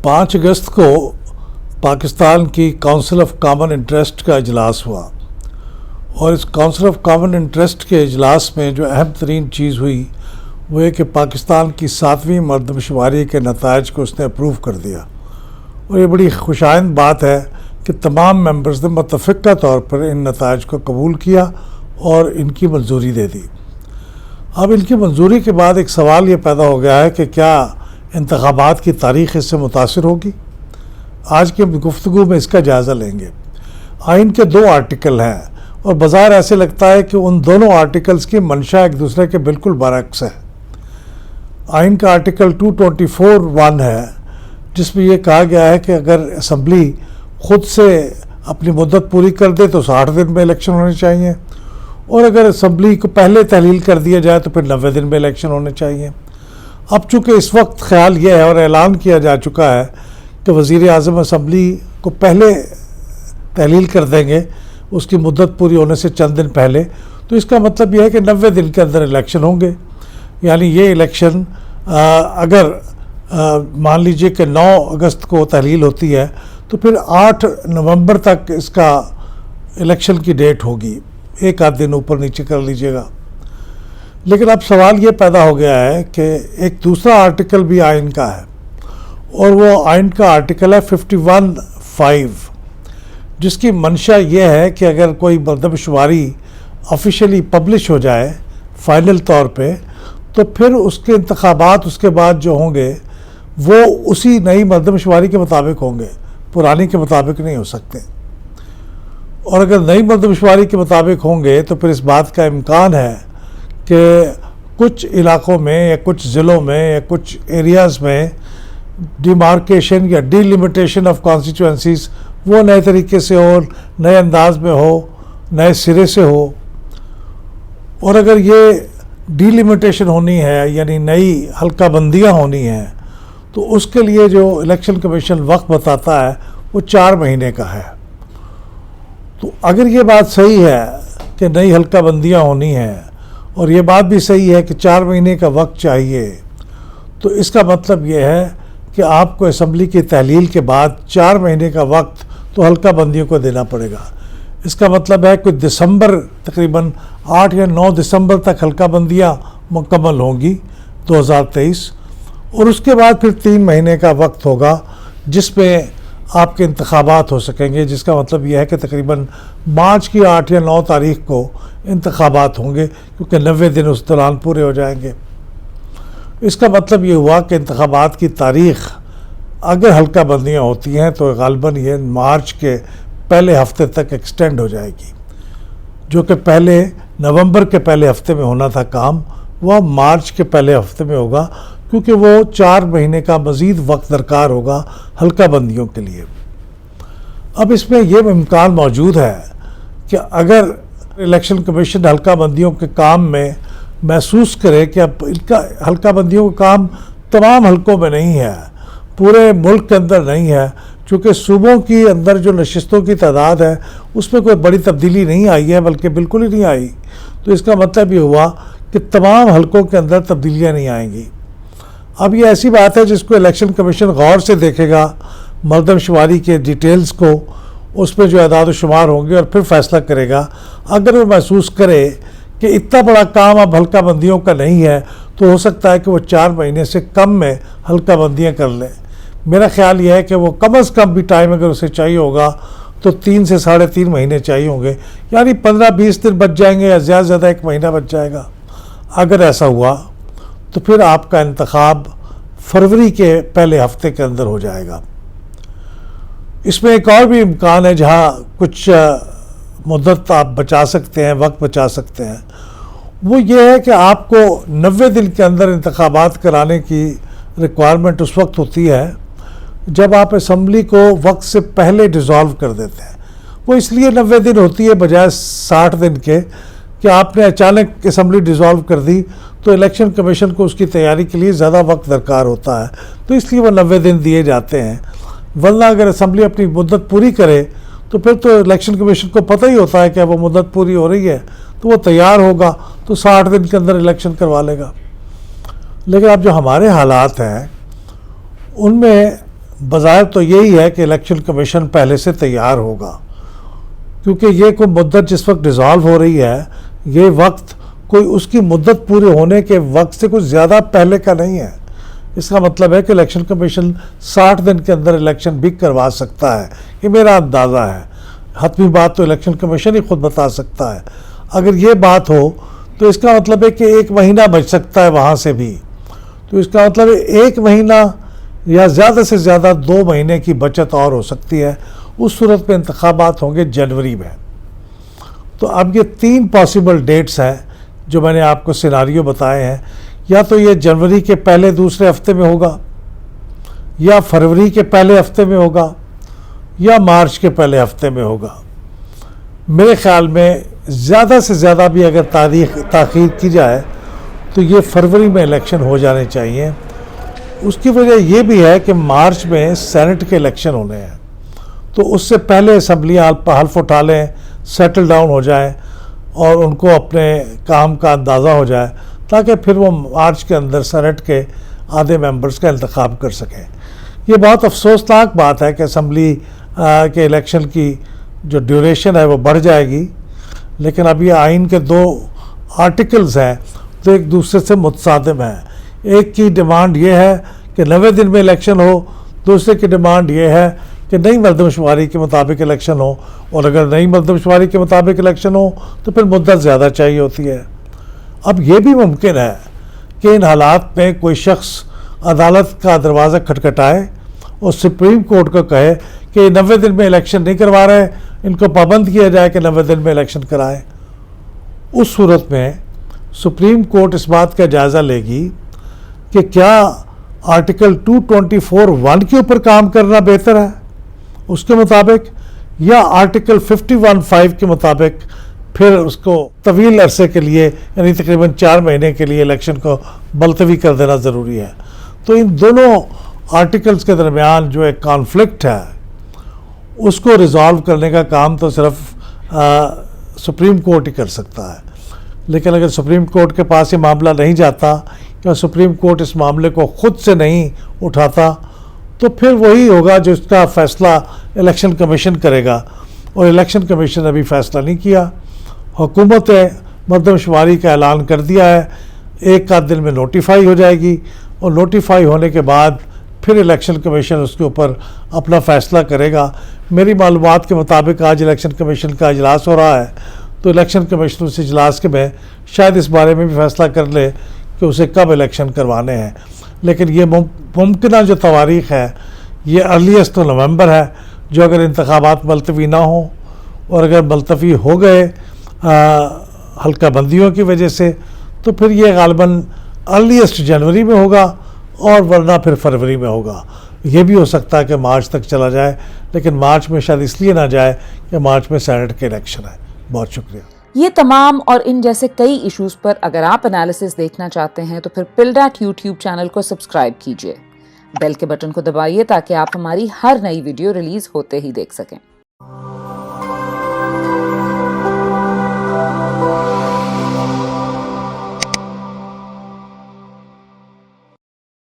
5 اگست کو پاکستان کی council of common interest کا اجلاس ہوا، اور اس کونسل آف کامن انٹرسٹ کے اجلاس میں جو اہم ترین چیز ہوئی وہ ہے کہ پاکستان کی 7ویں مردم شماری کے نتائج کو اس نے اپروو کر دیا، اور یہ بڑی خوشائند بات ہے کہ تمام ممبرز نے متفقہ طور پر ان نتائج کو قبول کیا اور ان کی منظوری دے دی۔ اب ان کی منظوری کے بعد ایک سوال یہ پیدا ہو گیا ہے کہ کیا انتخابات کی تاریخ اس سے متاثر ہوگی؟ آج کی گفتگو میں اس کا جائزہ لیں گے۔ آئین کے 2 آرٹیکل ہیں، اور بظاہر ایسے لگتا ہے کہ ان دونوں آرٹیکلز کی منشا ایک دوسرے کے بالکل برعکس ہے۔ آئین کا آرٹیکل 224(1) ہے، جس میں یہ کہا گیا ہے کہ اگر اسمبلی خود سے اپنی مدت پوری کر دے تو 60 دن میں الیکشن ہونے چاہیے، اور اگر اسمبلی کو پہلے تحلیل کر دیا جائے تو پھر 90 دن میں الیکشن ہونے چاہیے۔ اب چونکہ اس وقت خیال یہ ہے اور اعلان کیا جا چکا ہے کہ وزیر اعظم اسمبلی کو پہلے تحلیل کر دیں گے اس کی مدت پوری ہونے سے چند دن پہلے، تو اس کا مطلب یہ ہے کہ 90 دن کے اندر الیکشن ہوں گے۔ یعنی یہ الیکشن اگر مان لیجئے کہ 9 اگست کو تحلیل ہوتی ہے تو پھر 8 نومبر تک اس کا الیکشن کی ڈیٹ ہوگی، ایک آدھ دن اوپر نیچے کر لیجئے گا۔ لیکن اب سوال یہ پیدا ہو گیا ہے کہ ایک دوسرا آرٹیکل بھی آئین کا ہے، اور وہ آئین کا آرٹیکل ہے 51(5), جس کی منشا یہ ہے کہ اگر کوئی مردم شماری آفیشیلی پبلش ہو جائے فائنل طور پہ، تو پھر اس کے انتخابات اس کے بعد جو ہوں گے وہ اسی نئی مردم شماری کے مطابق ہوں گے، پرانی کے مطابق نہیں ہو سکتے۔ اور اگر نئی مردم شماری کے مطابق ہوں گے تو پھر اس بات کا امکان ہے کہ کچھ علاقوں میں یا کچھ ضلعوں میں یا کچھ ایریاز میں ڈیمارکیشن یا ڈی لمیٹیشن آف کانسٹیچوئنسیز وہ نئے طریقے سے ہو، نئے انداز میں ہو، نئے سرے سے ہو۔ اور اگر یہ ڈی لمیٹیشن ہونی ہے یعنی نئی حلقہ بندیاں ہونی ہیں تو اس کے لیے جو الیکشن کمیشن وقت بتاتا ہے وہ 4 مہینے کا ہے۔ تو اگر یہ بات صحیح ہے کہ نئی حلقہ بندیاں ہونی ہیں، اور یہ بات بھی صحیح ہے کہ 4 مہینے کا وقت چاہیے، تو اس کا مطلب یہ ہے کہ آپ کو اسمبلی کی تحلیل کے بعد 4 مہینے کا وقت تو حلقہ بندیوں کو دینا پڑے گا۔ اس کا مطلب ہے کہ دسمبر تقریباً 8 یا 9 دسمبر تک حلقہ بندیاں مکمل ہوں گی 2023، اور اس کے بعد پھر 3 مہینے کا وقت ہوگا جس میں آپ کے انتخابات ہو سکیں گے، جس کا مطلب یہ ہے کہ تقریباً مارچ کی 8 یا 9 تاریخ کو انتخابات ہوں گے، کیونکہ 90 دن اس دوران پورے ہو جائیں گے۔ اس کا مطلب یہ ہوا کہ انتخابات کی تاریخ اگر حلقہ بندیاں ہوتی ہیں تو غالباً یہ مارچ کے پہلے ہفتے تک ایکسٹینڈ ہو جائے گی، جو کہ پہلے نومبر کے پہلے ہفتے میں ہونا تھا کام، وہ مارچ کے پہلے ہفتے میں ہوگا، کیونکہ وہ 4 مہینے کا مزید وقت درکار ہوگا حلقہ بندیوں کے لیے۔ اب اس میں یہ امکان موجود ہے کہ اگر الیکشن کمیشن حلقہ بندیوں کے کام میں محسوس کرے کہ اب ان کا حلقہ بندیوں کا کام تمام حلقوں میں نہیں ہے، پورے ملک کے اندر نہیں ہے، چونکہ صوبوں کی اندر جو نشستوں کی تعداد ہے اس میں کوئی بڑی تبدیلی نہیں آئی ہے، بلکہ بالکل ہی نہیں آئی، تو اس کا مطلب یہ ہوا کہ تمام حلقوں کے اندر تبدیلیاں نہیں آئیں گی۔ اب یہ ایسی بات ہے جس کو الیکشن کمیشن غور سے دیکھے گا، مردم شماری کے ڈیٹیلز کو، اس میں جو اعداد و شمار ہوں گے، اور پھر فیصلہ کرے گا۔ اگر وہ محسوس کرے کہ اتنا بڑا کام اب حلقہ بندیوں کا نہیں ہے تو ہو سکتا ہے کہ وہ 4 مہینے سے کم میں حلقہ بندیاں کر لیں۔ میرا خیال یہ ہے کہ وہ کم از کم بھی ٹائم اگر اسے چاہیے ہوگا تو 3 سے 3.5 مہینے چاہیے ہوں گے، یعنی 15-20 دن بچ جائیں گے، یا زیادہ سے زیادہ 1 مہینہ بچ جائے گا۔ اگر ایسا ہوا تو پھر آپ کا انتخاب فروری کے پہلے ہفتے کے اندر ہو جائے گا۔ اس میں ایک اور بھی امکان ہے جہاں کچھ مدت آپ بچا سکتے ہیں، وقت بچا سکتے ہیں، وہ یہ ہے کہ آپ کو 90 دن کے اندر انتخابات کرانے کی ریکوائرمنٹ اس وقت ہوتی ہے جب آپ اسمبلی کو وقت سے پہلے ڈیزالو کر دیتے ہیں۔ وہ اس لیے 90 دن ہوتی ہے بجائے 60 دن کے کہ آپ نے اچانک اسمبلی ڈیزالو کر دی تو الیکشن کمیشن کو اس کی تیاری کے لیے زیادہ وقت درکار ہوتا ہے، تو اس لیے وہ 90 دن دیے جاتے ہیں۔ ورنہ اگر اسمبلی اپنی مدت پوری کرے تو پھر تو الیکشن کمیشن کو پتہ ہی ہوتا ہے کہ اب وہ مدت پوری ہو رہی ہے تو وہ تیار ہوگا تو 60 دن کے اندر الیکشن کروا لے گا۔ لیکن اب جو ہمارے حالات ہیں ان میں بظاہر تو یہی ہے کہ الیکشن کمیشن پہلے سے تیار ہوگا، کیونکہ یہ کوئی مدت جس وقت ڈیزالو ہو رہی ہے، یہ وقت کوئی اس کی مدت پورے ہونے کے وقت سے کچھ زیادہ پہلے کا نہیں ہے۔ اس کا مطلب ہے کہ الیکشن کمیشن 60 دن کے اندر الیکشن بھی کروا سکتا ہے، یہ میرا اندازہ ہے۔ حتمی بات تو الیکشن کمیشن ہی خود بتا سکتا ہے۔ اگر یہ بات ہو تو اس کا مطلب ہے کہ 1 مہینہ بچ سکتا ہے وہاں سے بھی، تو اس کا مطلب ہے 1 مہینہ یا زیادہ سے زیادہ 2 مہینے کی بچت اور ہو سکتی ہے۔ اس صورت میں انتخابات ہوں گے جنوری میں۔ تو اب یہ 3 پاسبل ڈیٹس ہیں جو میں نے آپ کو سیناریو بتائے ہیں، یا تو یہ جنوری کے پہلے دوسرے ہفتے میں ہوگا، یا فروری کے پہلے ہفتے میں ہوگا، یا مارچ کے پہلے ہفتے میں ہوگا۔ میرے خیال میں زیادہ سے زیادہ بھی اگر تاخیر کی جائے تو یہ فروری میں الیکشن ہو جانے چاہیے۔ اس کی وجہ یہ بھی ہے کہ مارچ میں سینٹ کے الیکشن ہونے ہیں، تو اس سے پہلے اسمبلیاں حلف اٹھا لیں، سیٹل ڈاؤن ہو جائیں اور ان کو اپنے کام کا اندازہ ہو جائے، تاکہ پھر وہ مارچ کے اندر سینٹ کے آدھے ممبرز کا انتخاب کر سکیں۔ یہ بہت افسوسناک بات ہے کہ اسمبلی کے الیکشن کی جو ڈیوریشن ہے وہ بڑھ جائے گی، لیکن اب یہ آئین کے 2 آرٹیکلز ہیں تو ایک دوسرے سے متصادم ہیں۔ ایک کی ڈیمانڈ یہ ہے کہ 90 دن میں الیکشن ہو، دوسرے کی ڈیمانڈ یہ ہے کہ نئی مردم شماری کے مطابق الیکشن ہو، اور اگر نئی مردم شماری کے مطابق الیکشن ہو تو پھر مدت زیادہ چاہیے ہوتی ہے۔ اب یہ بھی ممکن ہے کہ ان حالات میں کوئی شخص عدالت کا دروازہ کھٹکھٹائے اور سپریم کورٹ کو کہے کہ 90 دن میں الیکشن نہیں کروا رہے، ان کو پابند کیا جائے کہ 90 دن میں الیکشن کرائے۔ اس صورت میں سپریم کورٹ اس بات کا جائزہ لے گی کہ کیا آرٹیکل 224(1) کے اوپر کام کرنا بہتر ہے اس کے مطابق، یا آرٹیکل 51(5) کے مطابق پھر اس کو طویل عرصے کے لیے یعنی تقریباً 4 مہینے کے لیے الیکشن کو ملتوی کر دینا ضروری ہے۔ تو ان دونوں آرٹیکلز کے درمیان جو ایک کانفلکٹ ہے اس کو ریزالو کرنے کا کام تو صرف سپریم کورٹ ہی کر سکتا ہے، لیکن اگر سپریم کورٹ کے پاس یہ معاملہ نہیں جاتا یا سپریم کورٹ اس معاملے کو خود سے نہیں اٹھاتا تو پھر وہی ہوگا جو اس کا فیصلہ الیکشن کمیشن کرے گا، اور الیکشن کمیشن نے ابھی فیصلہ نہیں کیا۔ حکومت مردم شماری کا اعلان کر دیا ہے، 1 آدھ دن میں نوٹیفائی ہو جائے گی، اور نوٹیفائی ہونے کے بعد پھر الیکشن کمیشن اس کے اوپر اپنا فیصلہ کرے گا۔ میری معلومات کے مطابق آج الیکشن کمیشن کا اجلاس ہو رہا ہے، تو الیکشن کمیشن اس اجلاس کے میں شاید اس بارے میں بھی فیصلہ کر لے کہ اسے کب الیکشن کروانے ہیں۔ لیکن یہ ممکنہ جو تواریخ ہے یہ ارلیسٹ تو نومبر ہے، جو اگر انتخابات ملتوی نہ ہوں، اور اگر ملتوی ہو گئے حلقہ بندیوں کی وجہ سے، تو پھر یہ غالباً ارلیسٹ جنوری میں ہوگا، اور ورنہ پھر فروری میں ہوگا۔ یہ بھی ہو سکتا ہے کہ مارچ تک چلا جائے، لیکن مارچ میں شاید اس لیے نہ جائے کہ مارچ میں سینٹ کے الیکشن ہے۔ بہت شکریہ۔ یہ تمام اور ان جیسے کئی ایشوز پر اگر آپ انالیسس دیکھنا چاہتے ہیں تو پھر پلڈیٹ یوٹیوب چینل کو سبسکرائب کیجئے، بیل کے بٹن کو دبائیے تاکہ آپ ہماری ہر نئی ویڈیو ریلیز ہوتے ہی دیکھ سکیں۔